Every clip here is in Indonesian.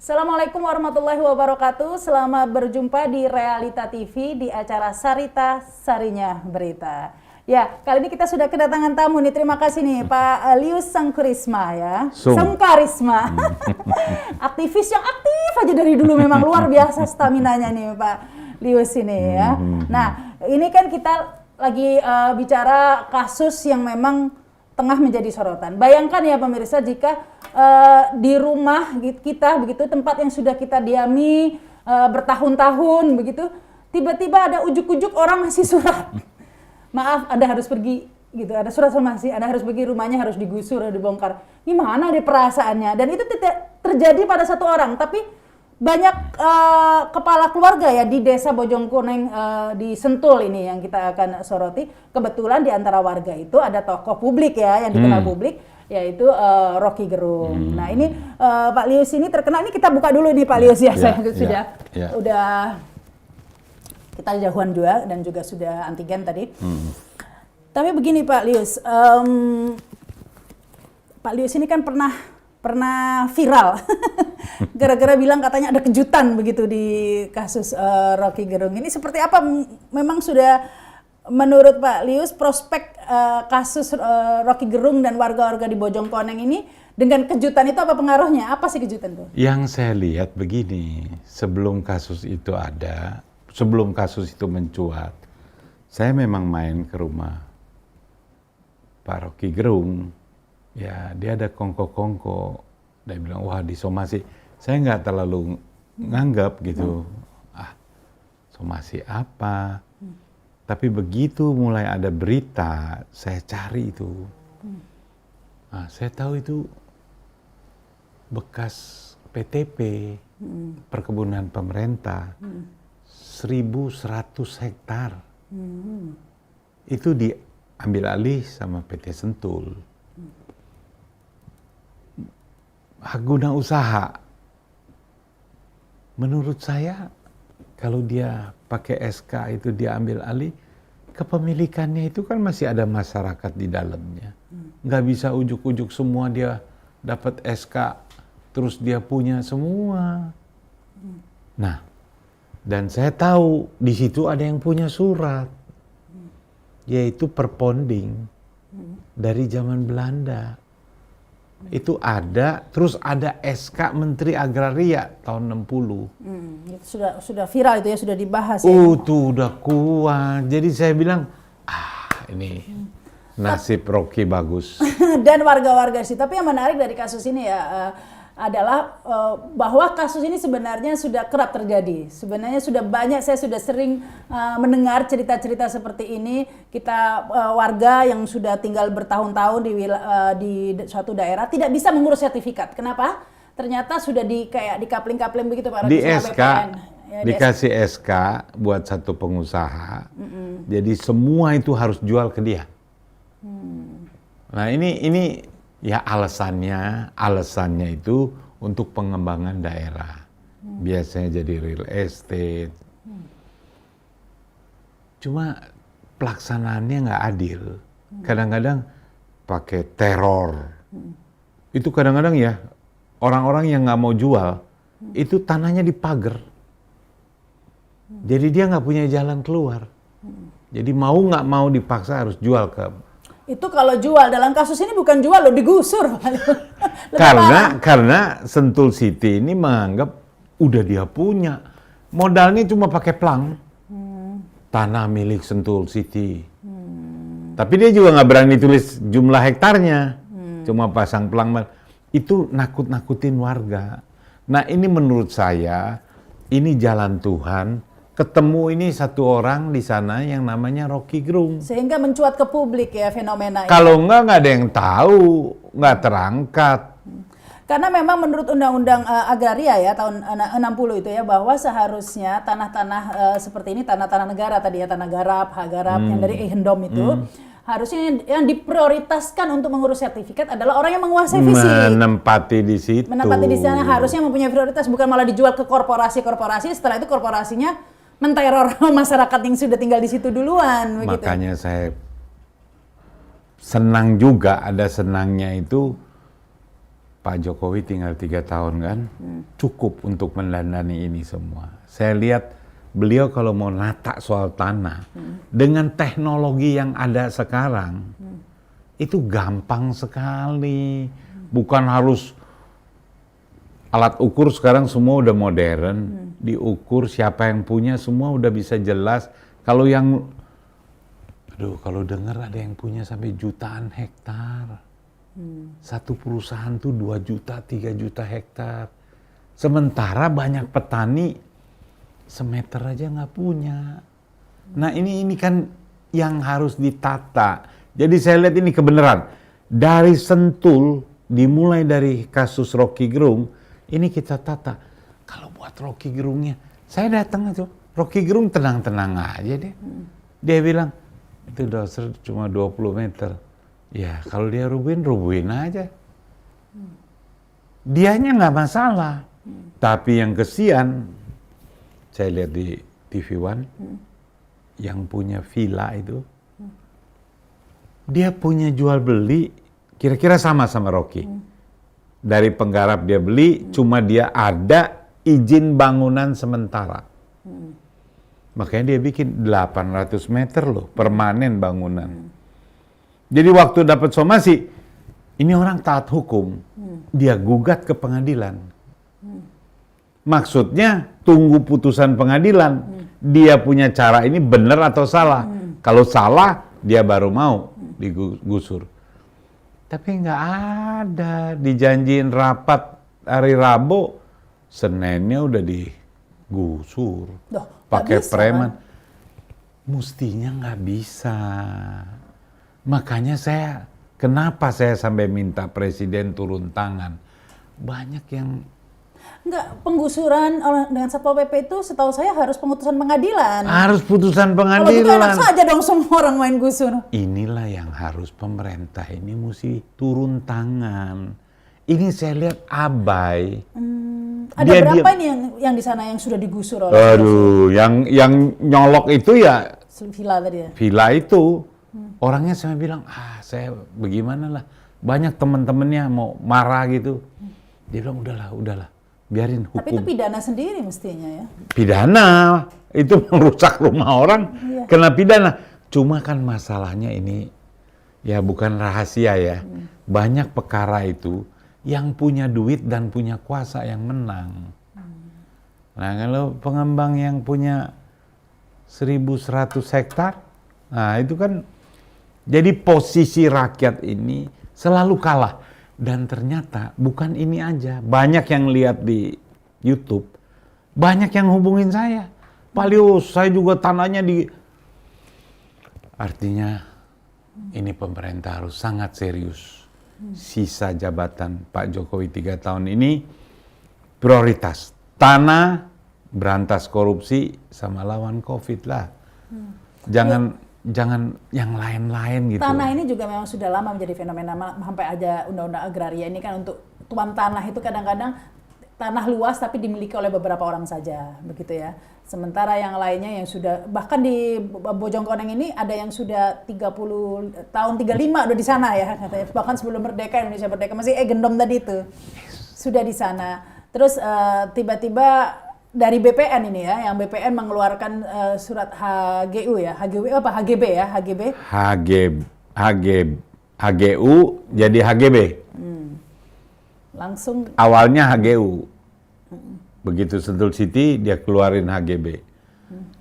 Assalamualaikum warahmatullahi wabarakatuh. Selamat berjumpa di Realita TV di acara Sarita Sarinya Berita. Ya, kali ini kita sudah kedatangan tamu nih. Terima kasih nih Pak Lius Sangkarisma ya. Sangkarisma. Aktivis yang aktif aja dari dulu, memang luar biasa staminanya nih Pak Lius ini ya. Nah, ini kan kita lagi bicara kasus yang memang tengah menjadi sorotan. Bayangkan ya pemirsa, jika di rumah kita begitu, tempat yang sudah kita diami bertahun-tahun begitu, tiba-tiba ada ujuk-ujuk orang ngasih surat. Maaf, Anda harus pergi gitu. Ada surat somasi, Anda harus pergi, rumahnya harus digusur, dibongkar. Gimana deh perasaannya? Dan itu tidak terjadi pada satu orang, tapi banyak kepala keluarga ya di desa Bojongkoneng di Sentul ini yang kita akan soroti. Kebetulan di antara warga itu ada tokoh publik ya yang dikenal publik, yaitu Rocky Gerung. Nah ini Pak Lius ini terkenal. Ini kita buka dulu nih Pak Lius ya, saya sudah udah kita jauhan juga dan juga sudah antigen tadi. Tapi begini Pak Lius, Pak Lius ini kan pernah viral gara-gara bilang katanya ada kejutan begitu di kasus Rocky Gerung ini. Seperti apa memang sudah menurut Pak Lius prospek kasus Rocky Gerung dan warga-warga di Bojongkoneng ini dengan kejutan itu apa pengaruhnya? Apa sih kejutan itu? Yang saya lihat begini, sebelum kasus itu mencuat, saya memang main ke rumah Pak Rocky Gerung. Ya, dia ada kongko-kongko. Dia bilang, wah disomasi. Saya nggak terlalu nganggap gitu. Somasi apa? Tapi begitu mulai ada berita, saya cari itu. Saya tahu itu bekas PTP, perkebunan pemerintah, 1.100 hektar. Itu diambil alih sama PT Sentul. Hak guna usaha, menurut saya kalau dia pakai SK itu dia ambil alih, kepemilikannya itu kan masih ada masyarakat di dalamnya. Nggak bisa ujuk-ujuk semua dia dapat SK, terus dia punya semua. Nah, dan saya tahu di situ ada yang punya surat, yaitu perponding dari zaman Belanda. Itu ada, terus ada SK Menteri Agraria tahun 60. Itu sudah viral itu ya, sudah dibahas ya. Itu udah kuat. Jadi saya bilang, ini nasib Rocky bagus. Dan warga-warga sih. Tapi yang menarik dari kasus ini ya adalah bahwa kasus ini sebenarnya sudah kerap terjadi. Sebenarnya sudah banyak, saya sudah sering mendengar cerita-cerita seperti ini. Kita warga yang sudah tinggal bertahun-tahun di suatu daerah tidak bisa mengurus sertifikat. Kenapa? Ternyata sudah kayak dikapling-kapling begitu Pak. Di SK, ya, dikasih SK buat satu pengusaha. Jadi semua itu harus jual ke dia. Nah ini ya alasannya itu untuk pengembangan daerah. Biasanya jadi real estate. Cuma pelaksanaannya nggak adil. Kadang-kadang pakai teror. Itu kadang-kadang ya orang-orang yang nggak mau jual itu tanahnya dipagar. Jadi dia nggak punya jalan keluar. Jadi mau nggak mau dipaksa harus jual ke. Itu kalau jual, dalam kasus ini bukan jual loh, digusur. Karena Sentul City ini menganggap udah dia punya. Modalnya cuma pakai plang. Tanah milik Sentul City. Tapi dia juga nggak berani tulis jumlah hektarnya. Cuma pasang plang. Itu nakut-nakutin warga. Nah ini menurut saya, ini jalan Tuhan. Ketemu ini satu orang di sana yang namanya Rocky Gerung. Sehingga mencuat ke publik ya fenomena ini. Kalau nggak ada yang tahu, nggak terangkat. Karena memang menurut Undang-Undang Agraria ya tahun 60 itu ya, bahwa seharusnya tanah-tanah seperti ini, tanah-tanah negara tadi ya, tanah garap, hak garap yang dari Eigendom itu, harusnya yang diprioritaskan untuk mengurus sertifikat adalah orang yang menguasai visi. Menempati di situ. Menempati di sana harusnya mempunyai prioritas, bukan malah dijual ke korporasi-korporasi, setelah itu korporasinya menteror masyarakat yang sudah tinggal di situ duluan. Makanya saya senang juga, ada senangnya itu Pak Jokowi tinggal 3 tahun kan, cukup untuk mendandani ini semua. Saya lihat beliau kalau mau nata soal tanah, dengan teknologi yang ada sekarang, itu gampang sekali. Bukan harus alat ukur sekarang semua udah modern, diukur siapa yang punya semua udah bisa jelas. Kalau yang, kalau dengar ada yang punya sampai jutaan hektar. Satu perusahaan tuh 2 juta, 3 juta hektar. Sementara banyak petani semeter aja nggak punya. Nah ini kan yang harus ditata. Jadi saya lihat ini kebenaran. Dari Sentul, dimulai dari kasus Rocky Gerung, ini kita tata. Kalau buat Rocky Gerungnya, saya datang itu, Rocky Gerung tenang-tenang aja deh. Dia bilang, itu doser cuma 20 meter. Ya kalau dia rubuhin aja. Dianya nggak masalah. Tapi yang kesian, saya lihat di TV One, yang punya villa itu, dia punya jual beli, kira-kira sama Rocky. Dari penggarap dia beli, cuma dia ada izin bangunan sementara. Makanya dia bikin 800 meter loh, permanen bangunan. Jadi waktu dapat somasi, ini orang taat hukum, dia gugat ke pengadilan. Maksudnya tunggu putusan pengadilan, dia punya cara ini benar atau salah. Kalau salah, dia baru mau digusur. Tapi nggak ada, dijanjiin rapat hari Rabu, Seninnya udah digusur. Pakai preman. Kan? Mestinya nggak bisa. Makanya kenapa saya sampai minta presiden turun tangan? Banyak yang... Enggak, penggusuran dengan Satpol PP itu setahu saya harus pemutusan pengadilan. Harus putusan pengadilan. Kalau gitu enak saja dong semua orang main gusur. Inilah yang harus pemerintah ini mesti turun tangan. Ini saya lihat abai. Ada berapa ini yang di sana yang sudah digusur oleh... Aduh, yang nyolok itu ya... Villa tadi ya? Villa itu... Orangnya saya bilang, saya bagaimana lah. Banyak teman-temannya mau marah gitu. Dia bilang, udahlah, biarin hukum. Tapi itu pidana sendiri mestinya ya? Pidana, itu merusak rumah orang, kena pidana. Cuma kan masalahnya ini, ya bukan rahasia ya. Banyak perkara itu, yang punya duit dan punya kuasa yang menang. Nah kalau pengembang yang punya 1.100 hektar, nah itu kan, jadi posisi rakyat ini selalu kalah. Dan ternyata bukan ini aja. Banyak yang lihat di YouTube. Banyak yang hubungin saya. Pak Lius, saya juga tanahnya di... Artinya ini pemerintah harus sangat serius. Sisa jabatan Pak Jokowi 3 tahun ini prioritas. Tanah, berantas korupsi, sama lawan COVID lah. Jangan yang lain-lain gitu. Tanah ini juga memang sudah lama menjadi fenomena, sampai ada undang-undang agraria ini kan untuk tuan tanah itu kadang-kadang tanah luas tapi dimiliki oleh beberapa orang saja, begitu ya. Sementara yang lainnya yang sudah, bahkan di Bojongkoneng ini ada yang sudah 30 tahun, 35 udah di sana ya katanya. Bahkan sebelum merdeka, Indonesia merdeka, masih gendom tadi itu. Sudah di sana. Terus tiba-tiba dari BPN ini ya, yang BPN mengeluarkan surat HGU ya, HGB ya, HGU jadi HGB. Langsung. Awalnya HGU, begitu Sentul City dia keluarin HGB.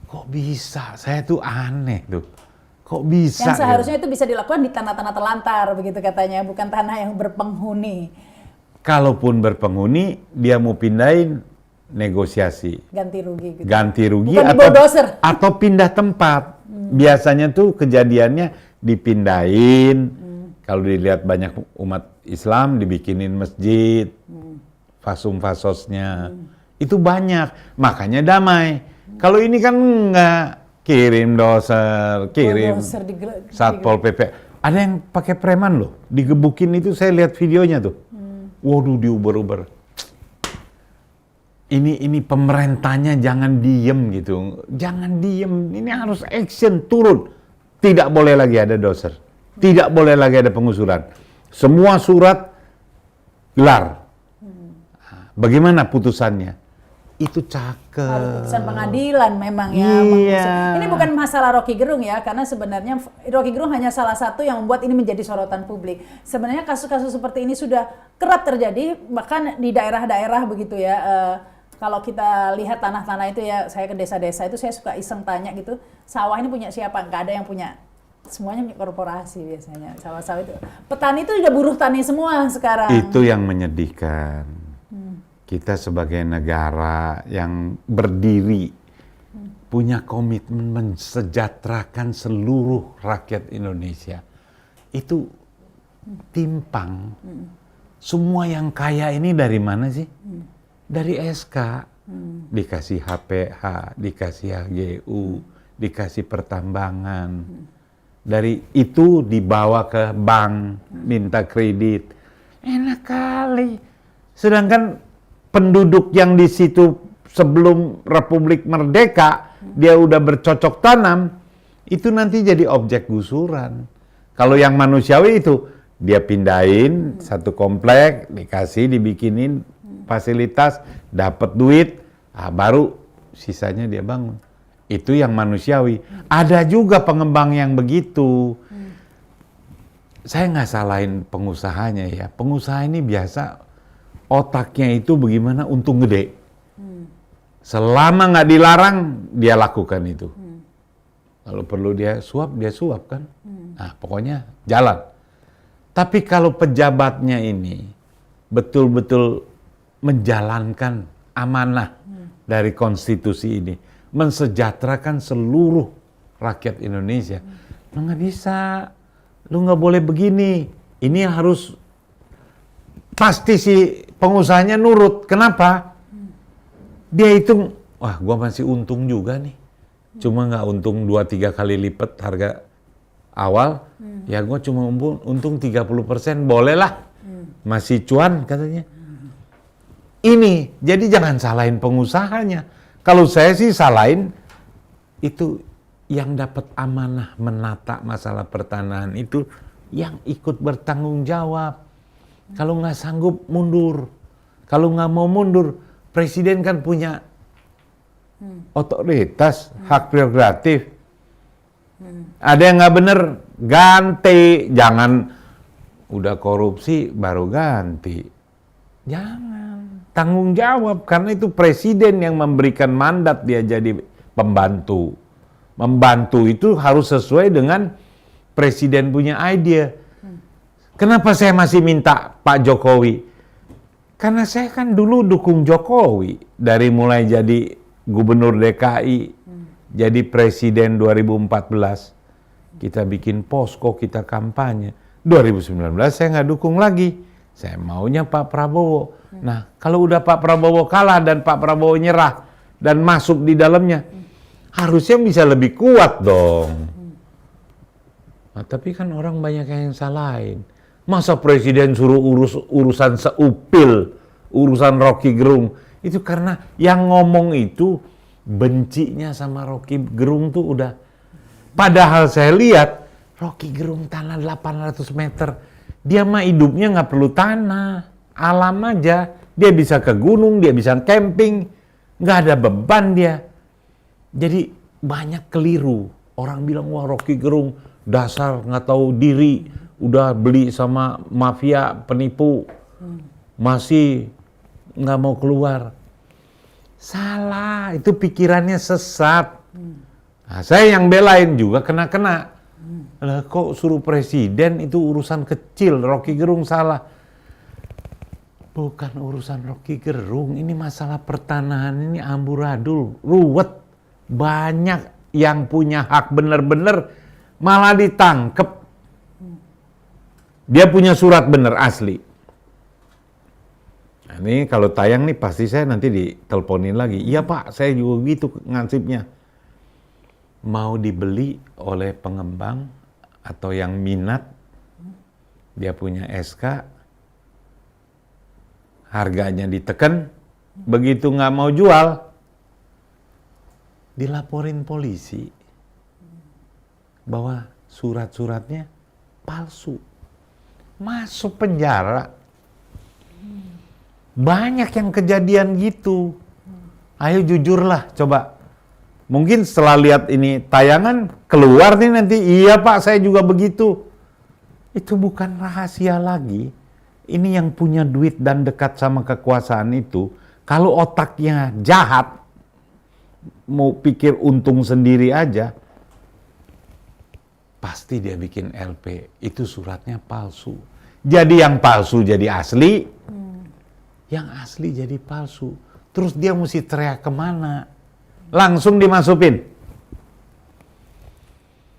Kok bisa? Saya tuh aneh tuh. Kok bisa? Yang seharusnya itu bisa dilakukan di tanah-tanah telantar begitu katanya, bukan tanah yang berpenghuni. Kalaupun berpenghuni, dia mau pindahin, negosiasi ganti rugi gitu. Ganti rugi atau pindah tempat. Biasanya tuh kejadiannya dipindahin. Kalau dilihat banyak umat Islam dibikinin masjid, fasum-fasosnya. Itu banyak, makanya damai. Kalau ini kan enggak, kirim doser, kirim Satpol PP. Ada yang pakai preman loh, digebukin itu, saya lihat videonya tuh. Waduh, diuber-uber. Ini pemerintahnya jangan diem gitu, jangan diem, ini harus action, turun. Tidak boleh lagi ada doser, tidak boleh lagi ada pengusuran. Semua surat gelar, Bagaimana putusannya? Itu Harus cakep. putusan pengadilan memang ya. Iya. Ini bukan masalah Rocky Gerung ya, karena sebenarnya Rocky Gerung hanya salah satu yang membuat ini menjadi sorotan publik. Sebenarnya kasus-kasus seperti ini sudah kerap terjadi, bahkan di daerah-daerah begitu ya. Kalau kita lihat tanah-tanah itu ya, saya ke desa-desa itu saya suka iseng tanya gitu, sawah ini punya siapa? Nggak ada yang punya. Semuanya punya korporasi biasanya. Sawah-sawah itu. Petani itu udah buruh tani semua sekarang. Itu yang menyedihkan. Kita sebagai negara yang berdiri punya komitmen mensejahterakan seluruh rakyat Indonesia. Itu timpang. Semua yang kaya ini dari mana sih? Dari SK. Dikasih HPH, dikasih HGU, dikasih pertambangan. Dari itu dibawa ke bank, minta kredit. Enak kali. Sedangkan penduduk yang di situ sebelum Republik Merdeka, dia udah bercocok tanam, itu nanti jadi objek gusuran. Kalau yang manusiawi itu, dia pindahin satu komplek, dikasih, dibikinin fasilitas, dapat duit, baru sisanya dia bangun. Itu yang manusiawi. Ada juga pengembang yang begitu. Saya nggak salahin pengusahanya ya. Pengusaha ini biasa otaknya itu bagaimana untung gede. Selama nggak dilarang, dia lakukan itu. Kalau perlu dia suap kan. Nah, pokoknya jalan. Tapi kalau pejabatnya ini betul-betul menjalankan amanah dari konstitusi ini, mensejahterakan seluruh rakyat Indonesia, lu nggak bisa, lu nggak boleh begini. Ini harus pasti si pengusahanya nurut. Kenapa? Dia hitung, wah gua masih untung juga nih. Cuma nggak untung 2-3 kali lipat harga awal, ya gua cuma untung 30%, boleh lah. Masih cuan katanya. Ini, jadi jangan salahin pengusahanya. Kalau saya sih salahin, itu yang dapat amanah menata masalah pertanahan itu, yang ikut bertanggung jawab. Kalau nggak sanggup, mundur. Kalau nggak mau mundur, presiden kan punya otoritas, hak prerogatif. Ada yang nggak bener, ganti. Jangan udah korupsi baru ganti. Jangan. Tanggung jawab, karena itu presiden yang memberikan mandat dia jadi pembantu. Membantu itu harus sesuai dengan presiden punya ide. Kenapa saya masih minta Pak Jokowi? Karena saya kan dulu dukung Jokowi. Dari mulai jadi gubernur DKI, jadi presiden 2014. Kita bikin posko, kita kampanye. 2019 saya nggak dukung lagi. Saya maunya Pak Prabowo. Nah, kalau udah Pak Prabowo kalah dan Pak Prabowo nyerah dan masuk di dalamnya, harusnya bisa lebih kuat dong. Nah, tapi kan orang banyak yang salahin. Masa presiden suruh urusan seupil, urusan Rocky Gerung? Itu karena yang ngomong itu bencinya sama Rocky Gerung tuh udah. Padahal saya lihat Rocky Gerung tanah 800 meter. Dia mah hidupnya nggak perlu tanah, alam aja. Dia bisa ke gunung, dia bisa camping, nggak ada beban dia. Jadi banyak keliru. Orang bilang, wah Rocky Gerung dasar nggak tahu diri, udah beli sama mafia penipu, masih nggak mau keluar. Salah, itu pikirannya sesat. Nah, saya yang belain juga kena-kena. Lah kok suruh presiden itu urusan kecil, Rocky Gerung salah. Bukan urusan Rocky Gerung, ini masalah pertanahan ini amburadul, ruwet. Banyak yang punya hak bener-bener malah ditangkep. Dia punya surat bener asli. Nah, ini kalau tayang nih pasti saya nanti diteleponin lagi. Iya Pak, saya juga gitu ngansipnya. Mau dibeli oleh pengembang atau yang minat, dia punya SK, harganya ditekan, begitu nggak mau jual, dilaporin polisi bahwa surat-suratnya palsu, masuk penjara. Banyak yang kejadian gitu. Ayo jujurlah, coba. Mungkin setelah lihat ini tayangan, keluar nih nanti, iya Pak, saya juga begitu. Itu bukan rahasia lagi. Ini yang punya duit dan dekat sama kekuasaan itu, kalau otaknya jahat, mau pikir untung sendiri aja, pasti dia bikin LP. Itu suratnya palsu. Jadi yang palsu jadi asli, yang asli jadi palsu. Terus dia mesti teriak kemana? Langsung dimasukin.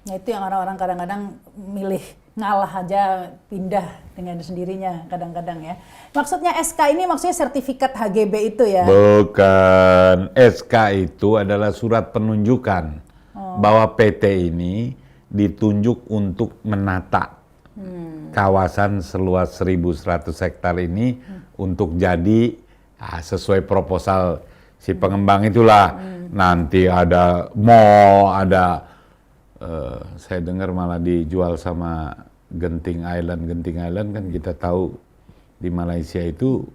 Nah itu yang orang-orang kadang-kadang milih ngalah aja, pindah dengan sendirinya kadang-kadang ya. Maksudnya SK ini maksudnya sertifikat HGB itu ya? Bukan. SK itu adalah surat penunjukan bahwa PT ini ditunjuk untuk menata kawasan seluas 1.100 hektar ini untuk jadi sesuai proposal si pengembang itulah. Nanti ada mall, ada saya dengar malah dijual sama Genting Island. Genting Island kan kita tahu di Malaysia itu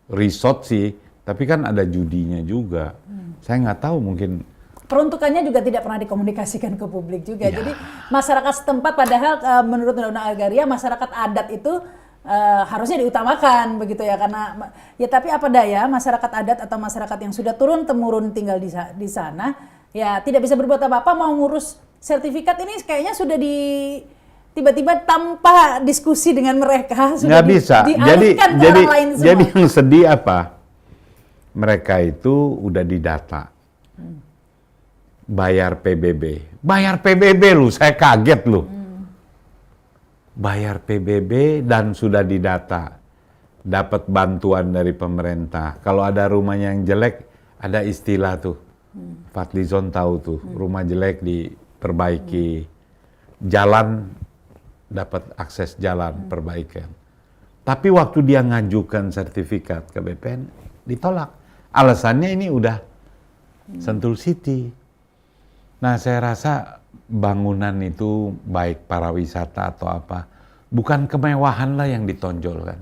resort sih, tapi kan ada judinya juga. Saya nggak tahu, mungkin peruntukannya juga tidak pernah dikomunikasikan ke publik juga. Ya. Jadi masyarakat setempat padahal menurut Undang-Undang Agraria masyarakat adat itu harusnya diutamakan begitu ya, karena ya tapi apa daya masyarakat adat atau masyarakat yang sudah turun temurun tinggal di sana ya tidak bisa berbuat apa-apa, mau ngurus sertifikat ini kayaknya sudah tiba-tiba tanpa diskusi dengan mereka sudah nggak bisa. dialihkan ke orang lain semua. Jadi yang sedih apa? Mereka itu udah didata. Bayar PBB lu, saya kaget lu. Bayar PBB dan sudah didata. Dapat bantuan dari pemerintah. Kalau ada rumahnya yang jelek, ada istilah tuh. Fadlizon tahu tuh, rumah jelek diperbaiki. Jalan, dapat akses jalan, perbaikan. Tapi waktu dia ngajukan sertifikat ke BPN, ditolak. Alasannya ini udah Sentul City. Nah, saya rasa bangunan itu baik para wisata atau apa, bukan kemewahan lah yang ditonjolkan.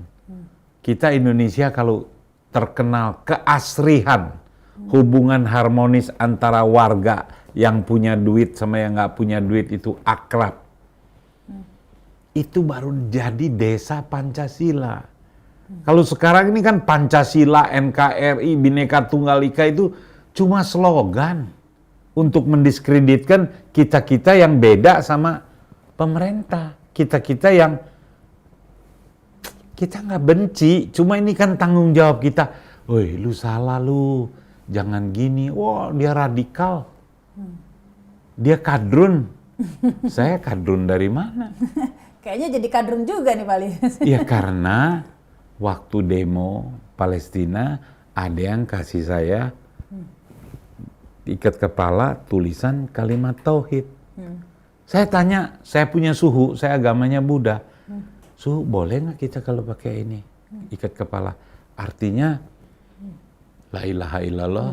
Kita Indonesia kalau terkenal keasrihan, hubungan harmonis antara warga yang punya duit sama yang nggak punya duit itu akrab. Itu baru jadi desa Pancasila. Kalau sekarang ini kan Pancasila, NKRI, Bhinneka Tunggal Ika itu cuma slogan untuk mendiskreditkan kita-kita yang beda sama pemerintah. Kita-kita yang kita nggak benci, cuma ini kan tanggung jawab kita. Woi, lu salah lu, jangan gini. Wah, dia radikal. Dia kadrun. Saya kadrun dari mana? Kayaknya jadi kadrun juga nih Pak Lius. Ya karena waktu demo Palestina ada yang kasih saya ikat kepala tulisan kalimat tauhid. Saya tanya, saya punya suhu, saya agamanya Buddha. Suhu, boleh nggak kita kalau pakai ini ikat kepala? Artinya la ilaha illallah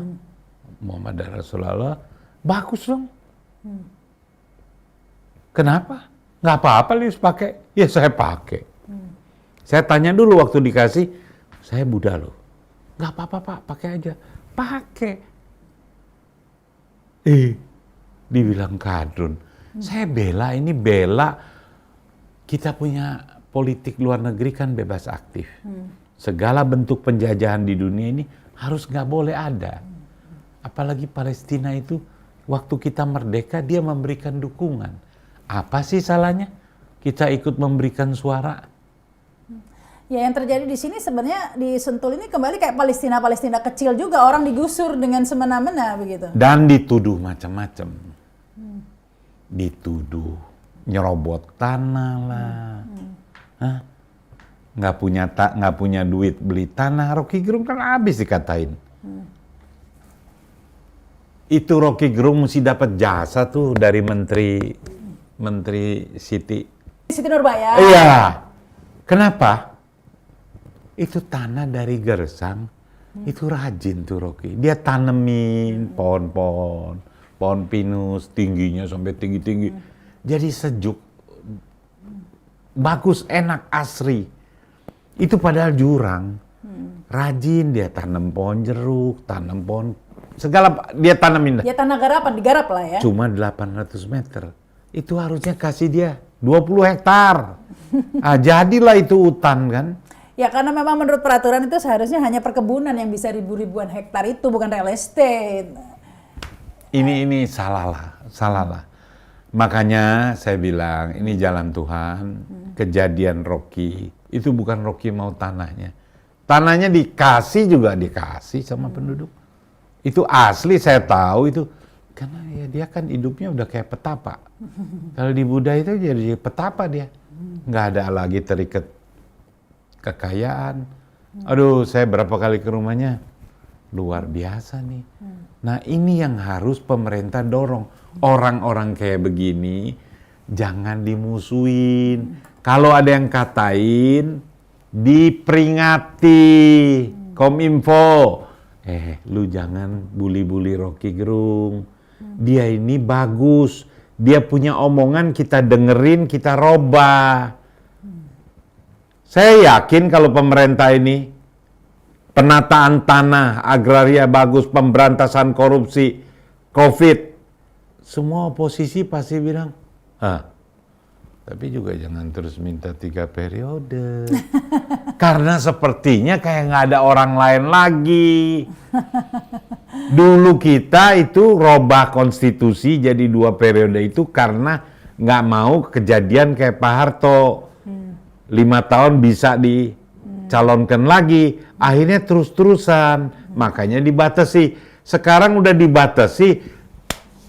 Muhammad Rasulullah. Bagus dong. Kenapa? Nggak apa-apa Lius pakai. Ya saya pakai. Saya tanya dulu waktu dikasih, saya Buddha loh. Nggak apa-apa Pak, pakai aja. Pakai. Dibilang kadrun. Saya bela, ini bela. Kita punya politik luar negeri kan bebas aktif. Segala bentuk penjajahan di dunia ini harus nggak boleh ada. Apalagi Palestina itu, waktu kita merdeka dia memberikan dukungan. Apa sih salahnya? Kita ikut memberikan suara. Ya yang terjadi di sini sebenarnya di Sentul ini kembali kayak Palestina kecil juga, orang digusur dengan semena-mena begitu. Dan dituduh macam-macam. Dituduh nyerobot tanah lah. Hah? Nggak punya duit beli tanah. Rocky Gerung kan habis dikatain. Itu Rocky Gerung mesti dapat jasa tuh dari Menteri Siti Nurbaya. Iya. Kenapa? Itu tanah dari Gersang, itu rajin tuh Rocky. Dia tanemin pohon pinus, tingginya sampai tinggi-tinggi. Jadi sejuk, bagus, enak, asri. Itu padahal jurang. Rajin, dia tanam pohon jeruk, tanam pohon, segala dia tanamin. Ya tanah garapan, digarap lah ya. Cuma 800 meter. Itu harusnya kasih dia 20 hektar. Jadilah itu hutan kan. Ya karena memang menurut peraturan itu seharusnya hanya perkebunan yang bisa ribu-ribuan hektar itu, bukan real estate. Ini salah lah. Makanya saya bilang ini jalan Tuhan. Kejadian Rocky itu bukan Rocky mau tanahnya. Tanahnya dikasih sama penduduk. Itu asli, saya tahu itu. Karena ya dia kan hidupnya udah kayak petapa. Kalau di Buddha itu jadi petapa dia. Nggak ada lagi terikat kekayaan. Aduh, saya berapa kali ke rumahnya. Luar biasa nih. Nah ini yang harus pemerintah dorong. Orang-orang kayak begini jangan dimusuhin. Kalau ada yang katain, diperingati. Kominfo. Lu jangan bully-bully Rocky Gerung. Dia ini bagus. Dia punya omongan, kita dengerin, kita robah. Saya yakin kalau pemerintah ini penataan tanah, agraria bagus, pemberantasan korupsi, COVID, semua oposisi pasti bilang, tapi juga jangan terus minta 3 periode. Karena sepertinya kayak nggak ada orang lain lagi. Dulu kita itu robah konstitusi jadi 2 periode itu karena nggak mau kejadian kayak Pak Harto. 5 tahun bisa dicalonkan lagi. Akhirnya terus-terusan. Makanya dibatasi. Sekarang udah dibatasi.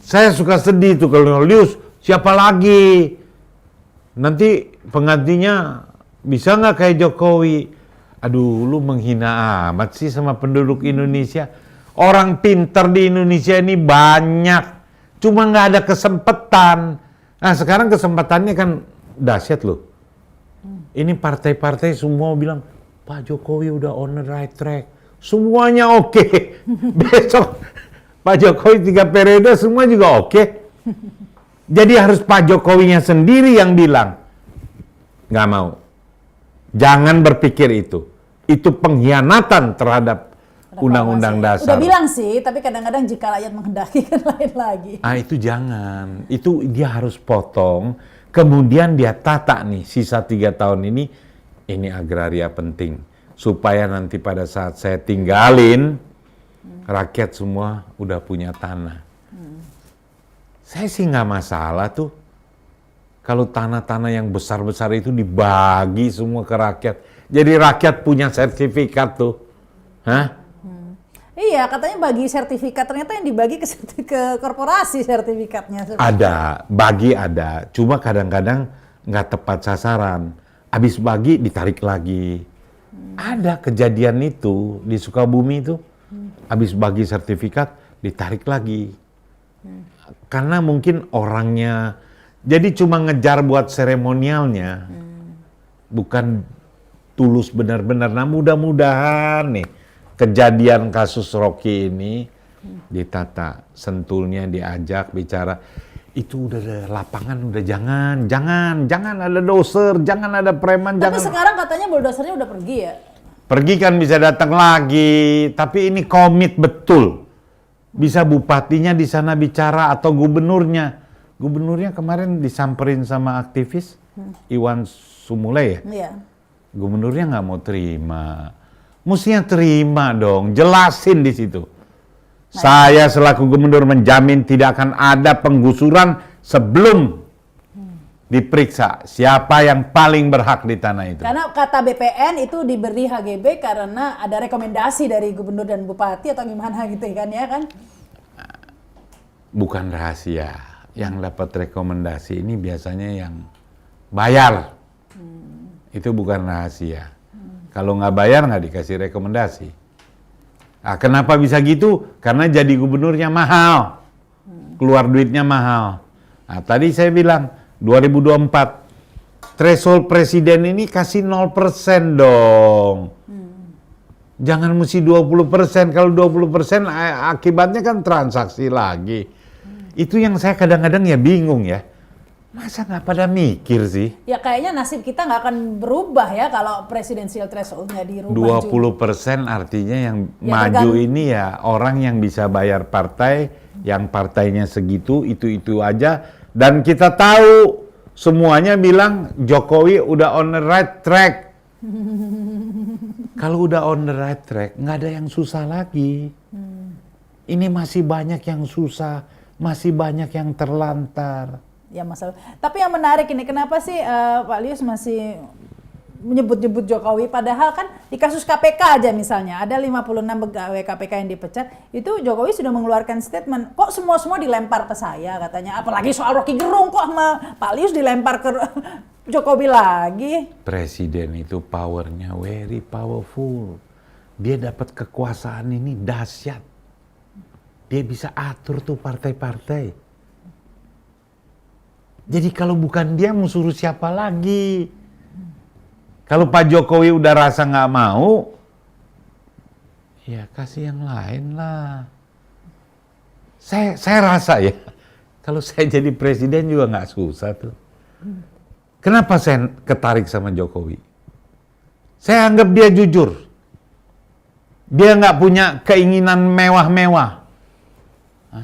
Saya suka sedih tuh kalau Lius, siapa lagi? Nanti penggantinya bisa nggak kayak Jokowi? Aduh, lu menghina amat sih sama penduduk Indonesia. Orang pinter di Indonesia ini banyak, cuma nggak ada kesempatan. Nah sekarang kesempatannya kan dahsyat loh. Ini partai-partai semua bilang, Pak Jokowi udah on the right track. Semuanya oke. Besok Pak Jokowi 3 periode semua juga oke. Jadi harus Pak Jokowinya sendiri yang bilang, nggak mau. Jangan berpikir itu. Itu pengkhianatan terhadap Undang-Undang Dasar. Udah bilang sih, tapi kadang-kadang jika rakyat menghendaki kan lain lagi. Itu jangan. Itu dia harus potong. Kemudian dia tata nih, sisa 3 tahun ini agraria penting. Supaya nanti pada saat saya tinggalin, rakyat semua udah punya tanah. Saya sih nggak masalah tuh. Kalau tanah-tanah yang besar-besar itu dibagi semua ke rakyat. Jadi rakyat punya sertifikat tuh. Iya, katanya bagi sertifikat. Ternyata yang dibagi ke korporasi sertifikatnya. Ada, bagi ada. Cuma kadang-kadang nggak tepat sasaran. Habis bagi, ditarik lagi. Ada kejadian itu di Sukabumi itu. Habis bagi sertifikat, ditarik lagi. Karena mungkin orangnya, jadi cuma ngejar buat seremonialnya, bukan tulus benar-benar. Nah mudah-mudahan nih, kejadian kasus Rocky ini ditata, Sentulnya diajak bicara, itu udah lapangan udah jangan ada doser, jangan ada preman. Tapi sekarang katanya buldosernya udah pergi ya? Pergi kan bisa datang lagi, tapi ini komit betul. Bisa bupatinya di sana bicara atau gubernurnya. Gubernurnya kemarin disamperin sama aktivis Iwan Sumule ya. Iya. Gubernurnya nggak mau terima. Mestinya terima dong, jelasin di situ. Saya selaku gubernur menjamin tidak akan ada penggusuran sebelum diperiksa siapa yang paling berhak di tanah itu. Karena kata BPN itu diberi HGB karena ada rekomendasi dari gubernur dan bupati atau gimana gitu kan ya kan? Bukan rahasia. Yang dapat rekomendasi ini biasanya yang bayar. Itu bukan rahasia. Kalau nggak bayar nggak dikasih rekomendasi. Kenapa bisa gitu? Karena jadi gubernurnya mahal. Keluar duitnya mahal. Tadi saya bilang 2024 threshold presiden ini kasih 0% dong. Jangan mesti 20%. Kalau 20% akibatnya kan transaksi lagi. Itu yang saya kadang-kadang ya bingung ya. Masa nggak pada mikir sih? Ya kayaknya nasib kita nggak akan berubah ya kalau presidensial threshold-nya dirubah. 20% artinya yang Ya, maju ini ya orang yang bisa bayar partai, yang partainya segitu, itu aja. Dan kita tahu semuanya bilang Jokowi udah on the right track. Kalau udah on the right track, nggak ada yang susah lagi. Ini masih banyak yang susah, masih banyak yang terlantar. Ya masalah. Tapi yang menarik ini, kenapa sih Pak Lius masih menyebut-nyebut Jokowi, padahal kan di kasus KPK aja misalnya, ada 56 pegawai KPK yang dipecat, itu Jokowi sudah mengeluarkan statement, kok semua dilempar ke saya katanya, apalagi soal Rocky Gerung kok sama Pak Lius dilempar ke Jokowi lagi. Presiden itu powernya very powerful. Dia dapat kekuasaan ini dahsyat. Dia bisa atur tuh partai-partai. Jadi kalau bukan dia mau suruh siapa lagi? Kalau Pak Jokowi udah rasa nggak mau, ya kasih yang lain lah. Saya rasa ya, kalau saya jadi presiden juga nggak susah tuh. Kenapa saya ketarik sama Jokowi? Saya anggap dia jujur. Dia nggak punya keinginan mewah-mewah.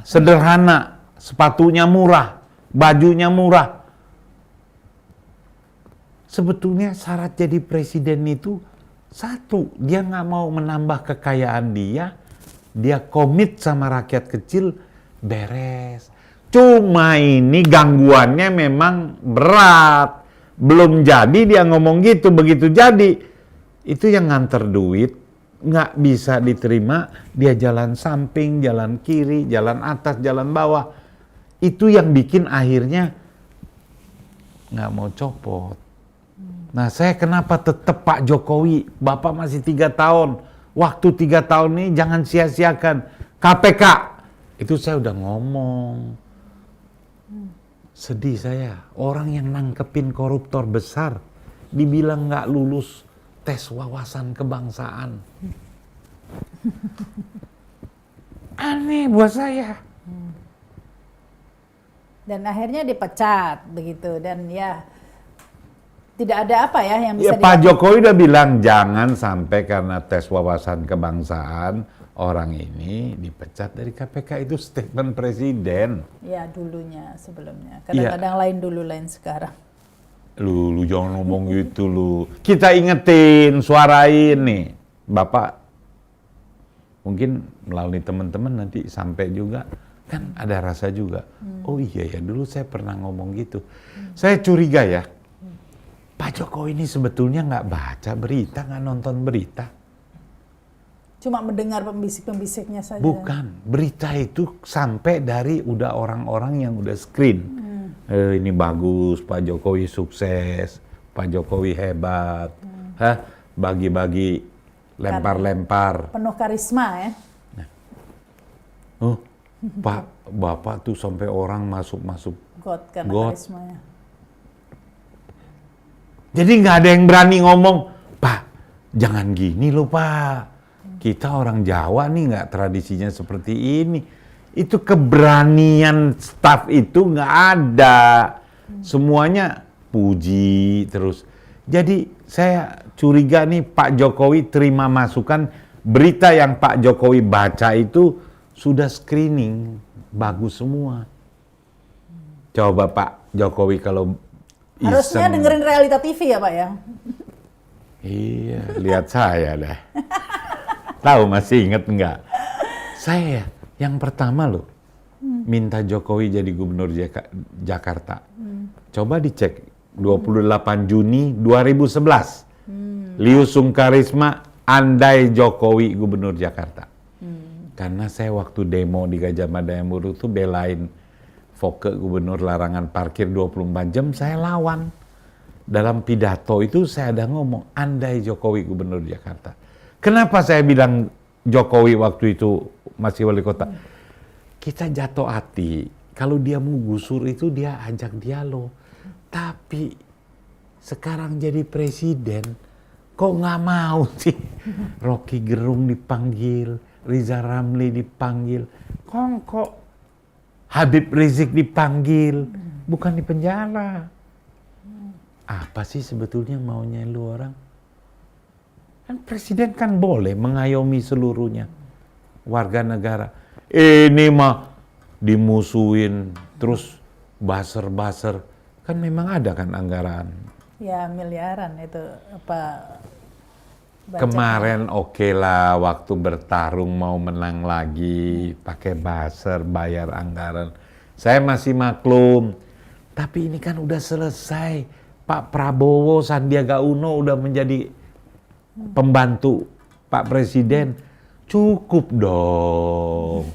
Sederhana, sepatunya murah, bajunya murah. Sebetulnya syarat jadi presiden itu satu, dia nggak mau menambah kekayaan dia komit sama rakyat kecil, beres. Cuma ini gangguannya memang berat. Belum jadi dia ngomong gitu, begitu jadi itu yang nganter duit nggak bisa diterima, dia jalan samping, jalan kiri, jalan atas, jalan bawah. Itu yang bikin akhirnya nggak mau copot. Nah, saya kenapa tetap Pak Jokowi? Bapak masih 3 tahun. Waktu 3 tahun ini jangan sia-siakan. KPK, itu saya udah ngomong. Sedih saya. Orang yang nangkepin koruptor besar, dibilang nggak lulus tes wawasan kebangsaan. Aneh buat saya. Dan akhirnya dipecat begitu, dan ya tidak ada apa ya yang bisa Pak Jokowi udah bilang jangan sampai karena tes wawasan kebangsaan orang ini dipecat dari KPK, itu statement presiden. Ya dulunya, sebelumnya. Kadang-kadang lain dulu, lain sekarang. Lu jangan ngomong gitu lu. Kita ingetin, suarain nih. Bapak mungkin melalui teman-teman nanti sampai juga, kan ada rasa juga. Oh iya ya, dulu saya pernah ngomong gitu. Saya curiga ya, Pak Jokowi ini sebetulnya nggak baca berita, nggak nonton berita. Cuma mendengar pembisik-pembisiknya saja. Bukan, berita itu sampai dari udah orang-orang yang udah screen. Ini bagus, Pak Jokowi sukses, Pak Jokowi hebat. Bagi-bagi, lempar-lempar. Penuh karisma ya. Pak, Bapak tuh sampai orang masuk-masuk God, karena God. karismanya. Jadi nggak ada yang berani ngomong, Pak, jangan gini loh Pak. Kita orang Jawa nih nggak tradisinya seperti ini. Itu keberanian staf itu nggak ada. Semuanya puji terus. Jadi saya curiga nih Pak Jokowi terima masukan, berita yang Pak Jokowi baca itu sudah screening, bagus semua. Coba Pak Jokowi kalau Harusnya dengerin Realita TV ya Pak ya? Iya, lihat saya dah. Tahu masih inget nggak? Saya yang pertama loh minta Jokowi jadi gubernur Jakarta. Coba dicek 28 Juni 2011. Lius Sungkarisma andai Jokowi gubernur Jakarta. Karena saya waktu demo di Gajah Mada yang Buruk tuh belain Foke gubernur larangan parkir 24 jam, saya lawan. Dalam pidato itu saya ada ngomong, andai Jokowi gubernur Jakarta. Kenapa saya bilang Jokowi waktu itu masih wali kota? Kita jatuh hati, kalau dia mau gusur itu dia ajak dialog. Tapi sekarang jadi presiden, kok nggak mau sih? Rocky Gerung dipanggil, Riza Ramli dipanggil, kok Habib Rizik dipanggil, bukan di penjara. Apa sih sebetulnya maunya lu orang? Kan presiden kan boleh mengayomi seluruhnya warga negara. Ini mah dimusuhin terus baser-baser. Kan memang ada kan anggaran. Ya miliaran itu apa? Kemarin oke lah waktu bertarung mau menang lagi pakai buzzer bayar anggaran. Saya masih maklum. Tapi ini kan udah selesai. Pak Prabowo, Sandiaga Uno udah menjadi pembantu Pak Presiden. Cukup dong.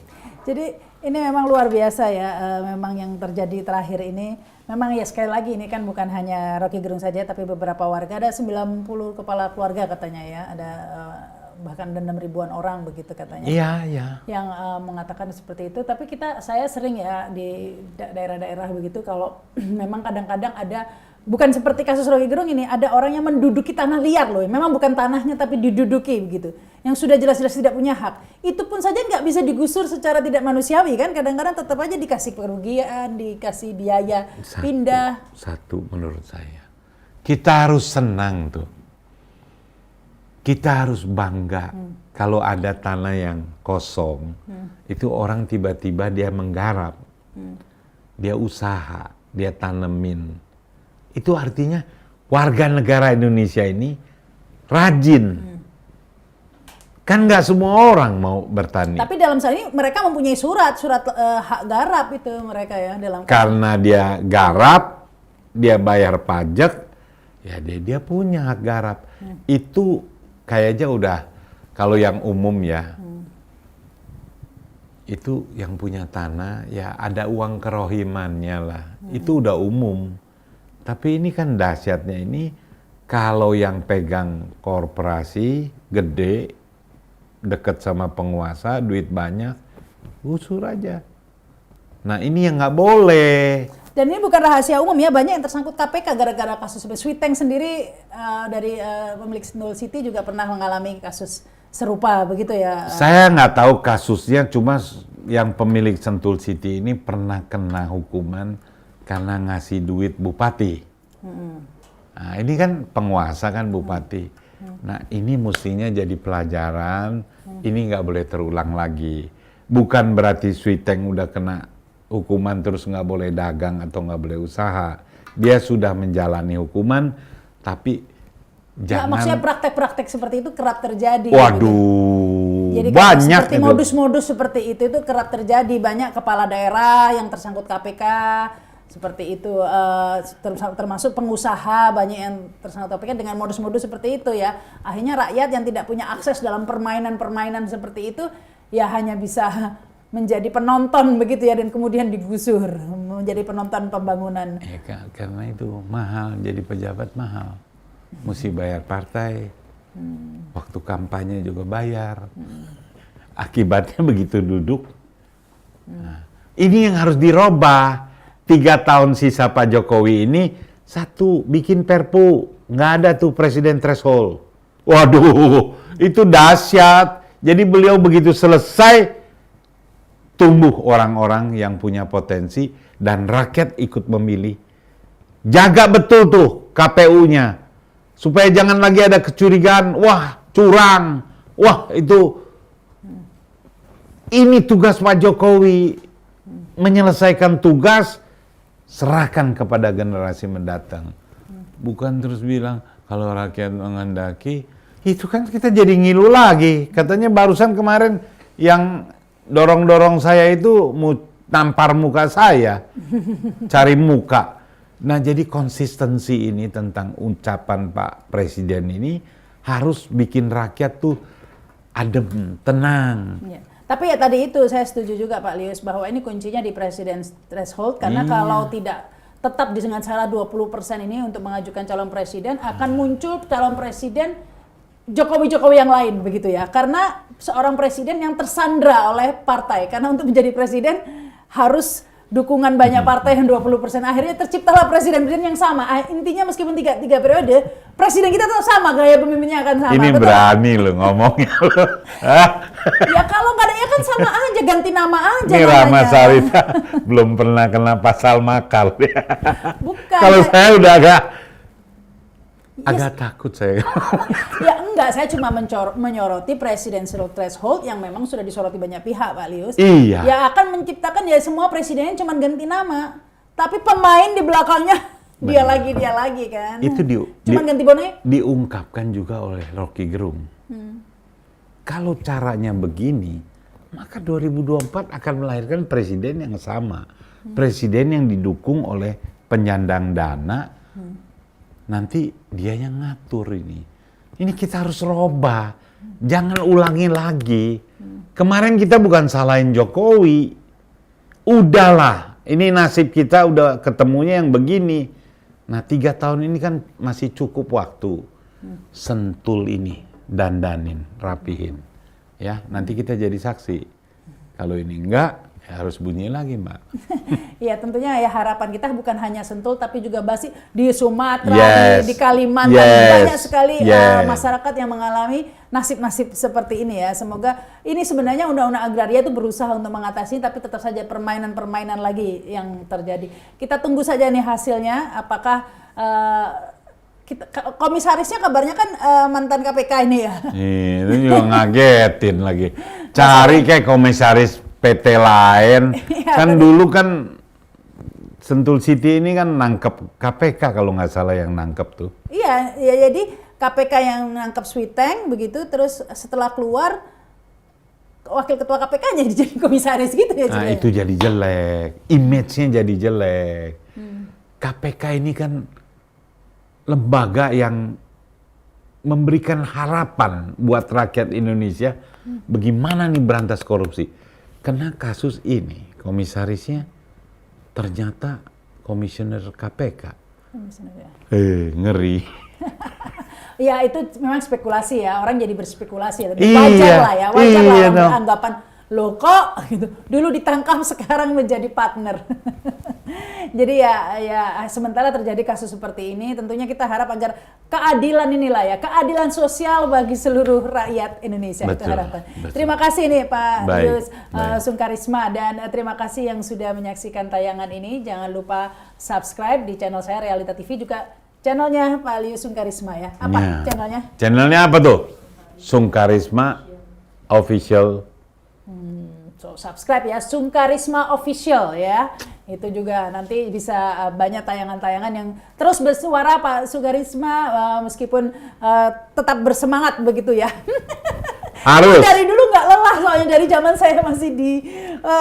Jadi ini memang luar biasa ya, memang yang terjadi terakhir ini. Memang ya sekali lagi ini kan bukan hanya Rocky Gerung saja, tapi beberapa warga, ada 90 kepala keluarga katanya ya, ada bahkan 6 ribuan orang begitu katanya. Iya, iya. Yang mengatakan seperti itu, tapi saya sering ya di daerah-daerah begitu, kalau memang kadang-kadang ada, bukan seperti kasus Rocky Gerung ini, ada orang yang menduduki tanah liar loh, memang bukan tanahnya tapi diduduki begitu, yang sudah jelas-jelas tidak punya hak, itu pun saja nggak bisa digusur secara tidak manusiawi kan, kadang-kadang tetap aja dikasih kerugian, dikasih biaya pindah. Satu menurut saya, kita harus senang tuh, kita harus bangga kalau ada tanah yang kosong, itu orang tiba-tiba dia menggarap, dia usaha, dia tanemin. Itu artinya warga negara Indonesia ini rajin. Kan nggak semua orang mau bertani. Tapi dalam hal ini mereka mempunyai surat hak garap itu mereka ya dalam. Karena dia garap, dia bayar pajak, ya dia punya hak garap. Itu kayaknya udah, kalau yang umum ya, itu yang punya tanah, ya ada uang kerohimannya lah. Itu udah umum. Tapi ini kan dahsyatnya ini, kalau yang pegang korporasi gede, deket sama penguasa, duit banyak, gusur aja. Nah ini yang nggak boleh. Dan ini bukan rahasia umum ya, banyak yang tersangkut KPK gara-gara kasus Sweeteng sendiri dari pemilik Sentul City juga pernah mengalami kasus serupa begitu ya. Saya nggak tahu kasusnya, cuma yang pemilik Sentul City ini pernah kena hukuman karena ngasih duit bupati. Nah, ini kan penguasa kan bupati. Nah ini mestinya jadi pelajaran, ini nggak boleh terulang lagi. Bukan berarti Sweeteng udah kena hukuman terus nggak boleh dagang atau nggak boleh usaha. Dia sudah menjalani hukuman, tapi jangan. Maksudnya praktek-praktek seperti itu kerap terjadi. Waduh, jadi banyak seperti modus-modus seperti itu kerap terjadi. Banyak kepala daerah yang tersangkut KPK. Seperti itu, termasuk pengusaha banyak yang tersangkut KPK dengan modus-modus seperti itu ya. Akhirnya rakyat yang tidak punya akses dalam permainan-permainan seperti itu, ya hanya bisa menjadi penonton begitu ya, dan kemudian digusur, menjadi penonton pembangunan. Karena itu mahal, jadi pejabat mahal. Mesti bayar partai, waktu kampanye juga bayar. Akibatnya begitu duduk. Nah, ini yang harus dirubah. 3 tahun sisa Pak Jokowi ini, satu, bikin perpu. Nggak ada tuh presiden threshold. Waduh, itu dahsyat. Jadi beliau begitu selesai, tumbuh orang-orang yang punya potensi, dan rakyat ikut memilih. Jaga betul tuh KPU-nya. Supaya jangan lagi ada kecurigaan, wah curang, wah itu. Ini tugas Pak Jokowi. Menyelesaikan tugas, serahkan kepada generasi mendatang. Bukan terus bilang, kalau rakyat menghendaki, itu kan kita jadi ngilu lagi. Katanya barusan kemarin yang dorong-dorong saya itu nampar muka saya, cari muka. Nah jadi konsistensi ini tentang ucapan Pak Presiden ini harus bikin rakyat tuh adem, tenang. Ya. Tapi ya tadi itu saya setuju juga Pak Lius bahwa ini kuncinya di presiden threshold, karena kalau tidak tetap dengan cara 20% ini untuk mengajukan calon presiden, akan muncul calon presiden Jokowi-Jokowi yang lain begitu ya. Karena seorang presiden yang tersandra oleh partai, karena untuk menjadi presiden harus dukungan banyak partai yang 20%. Akhirnya terciptalah presiden-presiden yang sama. Intinya meskipun tiga periode, presiden kita tetap sama, gaya pemimpinnya akan sama. Ini betul? berani lo ngomongnya lo. Ya kalau nggak ada ya kan sama aja, ganti nama aja. Ini Rama namanya. Sarita belum pernah kena pasal makar. Bukan. Kalau saya udah agak takut saya. Ya enggak, saya cuma menyoroti presidential threshold yang memang sudah disoroti banyak pihak, Pak Lius. Iya. Ya akan menciptakan ya semua presidennya cuma ganti nama, tapi pemain di belakangnya dia lagi kan. Itu cuma ganti bonek. diungkapkan juga oleh Rocky Gerung. Kalau caranya begini, maka 2024 akan melahirkan presiden yang sama. Presiden yang didukung oleh penyandang dana. Nanti dia yang ngatur ini. Ini kita harus robah. Jangan ulangi lagi. Kemarin kita bukan salahin Jokowi. Udahlah, ini nasib kita udah ketemunya yang begini. Nah 3 tahun ini kan masih cukup waktu. Sentul ini, dandanin, rapihin. Ya, nanti kita jadi saksi. Kalau ini enggak, ya harus bunyi lagi, Mbak. Ya tentunya ya harapan kita bukan hanya Sentul tapi juga Basi di Sumatera, di Kalimantan banyak sekali masyarakat yang mengalami nasib-nasib seperti ini ya. Semoga ini sebenarnya undang-undang agraria itu berusaha untuk mengatasi tapi tetap saja permainan-permainan lagi yang terjadi. Kita tunggu saja nih hasilnya apakah komisarisnya kabarnya kan mantan KPK ini ya. Itu juga ngagetin lagi. Cari kayak komisaris PT lain. Kan dulu kan Sentul City ini kan nangkep KPK kalau nggak salah yang nangkep tuh. Iya, ya jadi KPK yang nangkep Sweeteng begitu, terus setelah keluar wakil ketua KPK-nya jadi komisaris gitu ya. Nah itu jadi jelek, image-nya jadi jelek. KPK ini kan lembaga yang memberikan harapan buat rakyat Indonesia bagaimana nih berantas korupsi. Karena kasus ini komisarisnya ternyata komisioner KPK. Ngeri. Ya itu memang spekulasi ya, orang jadi berspekulasi ya. Wajar lah ya, wajar lah orang beranggapan loh kok gitu. Dulu ditangkap sekarang menjadi partner. Jadi ya sementara terjadi kasus seperti ini tentunya kita harap agar keadilan inilah ya, keadilan sosial bagi seluruh rakyat Indonesia. Betul, itu harapan. Betul. Terima kasih nih Pak Lius Sungkarisma dan terima kasih yang sudah menyaksikan tayangan ini. Jangan lupa subscribe di channel saya Realita TV, juga channelnya Pak Lius Sungkarisma ya. Apa channelnya? Channelnya apa tuh? Sungkarisma Official. So subscribe ya, Sungkarisma Official ya. Itu juga nanti bisa banyak tayangan-tayangan yang terus bersuara Pak Sungkarisma meskipun tetap bersemangat begitu ya. Harus. Dari dulu nggak lelah soalnya dari zaman saya masih di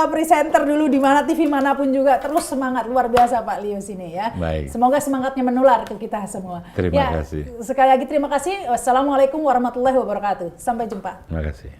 presenter dulu di mana TV manapun juga terus semangat luar biasa Pak Lius ini ya. Baik. Semoga semangatnya menular ke kita semua. Terima kasih. Sekali lagi terima kasih. Wassalamualaikum warahmatullahi wabarakatuh. Sampai jumpa. Terima kasih.